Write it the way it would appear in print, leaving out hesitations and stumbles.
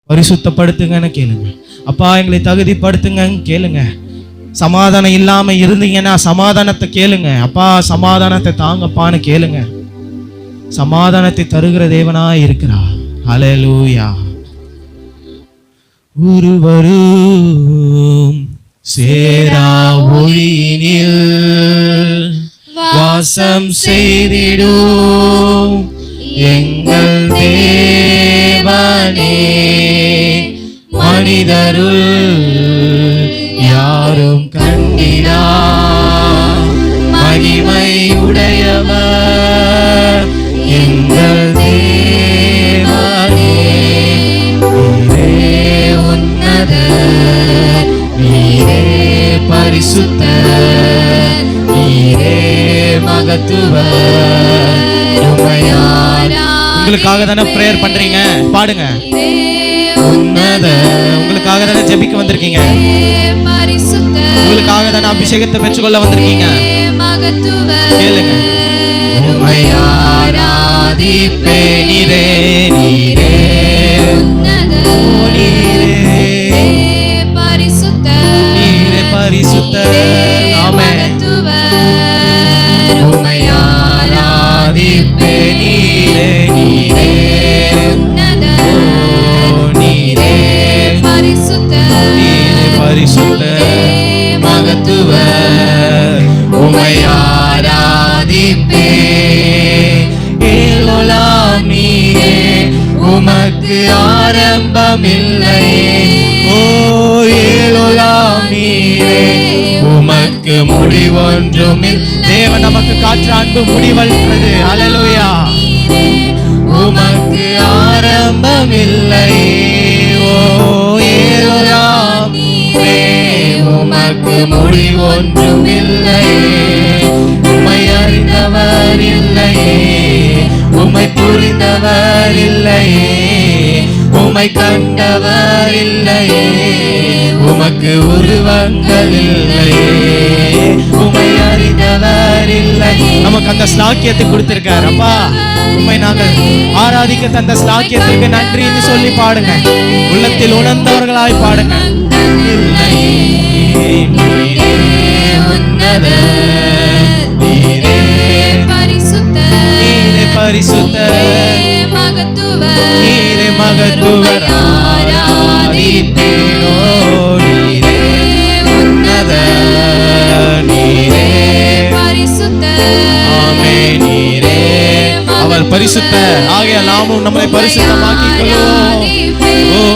பரிசுத்தப்படுத்துங்கன்னு கேளுங்க. அப்பா எங்களை தகுதிப்படுத்துங்கன்னு கேளுங்க. சமாதானம் இல்லாம இருந்தீங்கன்னா சமாதானத்தை கேளுங்க. அப்பா சமாதானத்தை தாங்கப்பான்னு கேளுங்க. சமாதானத்தை தருகிற தேவனா இருக்கிறா. ஹல்லேலூயா. ஒருவரும் சேரா ஒளியினில் வாசம் செய்திடும் எங்கள் தேவனே, மனிதருள் யாரும் கண்டிரா மகிமை உடையவர் எங்கள் தேவனே. நீரே உன்னத, நீரே பரிசுத்த, நீரே மகத்துவர். உங்களுக்காக தானே பிரேயர் பண்றீங்க, பாடுங்க. உன்னத, உங்களுக்காக தானே ஜெபிக்க வந்திருக்கீங்க, உங்களுக்காக தானே அபிஷேகத்தை பெற்றுக்கொள்ள வந்திருக்கீங்க. கேளுங்க. உம்மை ஆராதிப்பே, நீரே நீரே நீரே பரிசுத்த, நீரே பரிசுத்த. ஆமென். உம்மை ஆராதிப்பே, நீரே நீரே நீரே பரிசுத்த, நீரே பரிசுத்த மகத்துவர். உம்மை ஆராதிப்பே, ஏலோலாம் நீரே, உமக்கு ஆரம்பமில்லையே. ஓ ஏலோலாம் நீரே, உமக்கு முடிவொன்றுமில்லை. தேவன் நமக்கு காற்று அன்பு முடிவல்றது. ஹல்லேலூயா. உமக்கு ஆரம்பமில்லையே. ஓ ஏலோலாம் நீரே, உமக்கு முடிவொன்றுமில்லையே. உம்மை அறிந்தவர் இல்லையே, உம்மை புரிந்தவர் இல்லையே, உம்மை கண்டவர் இல்லையே, உமக்கு உருவங்கள் இல்லையே, உம்மை அறிந்தவர் இல்லை. நமக்கு அந்த ஸ்லாக்கியத்தை கொடுத்திருக்கார். அப்பா உம்மை நாங்கள் ஆராதிக்க தந்த ஸ்லாக்கியத்திற்கு நன்றின்னு சொல்லி பாடுங்க. உள்ளத்தில் உணர்ந்தவர்களாய் பாடுங்க. நீரே பரிசுத்த, நீரே பரிசுத்த, நீரே மகத்துவர். ஆராதிப்பேனோ, நீரே உன்னத, நீரே பரிசுத்த. ஆமென். நீரே அவர் பரிசுத்த. ஆகையால் நாமும் நம்மை பரிசுத்தமாக்கிக் கொள்வோம்.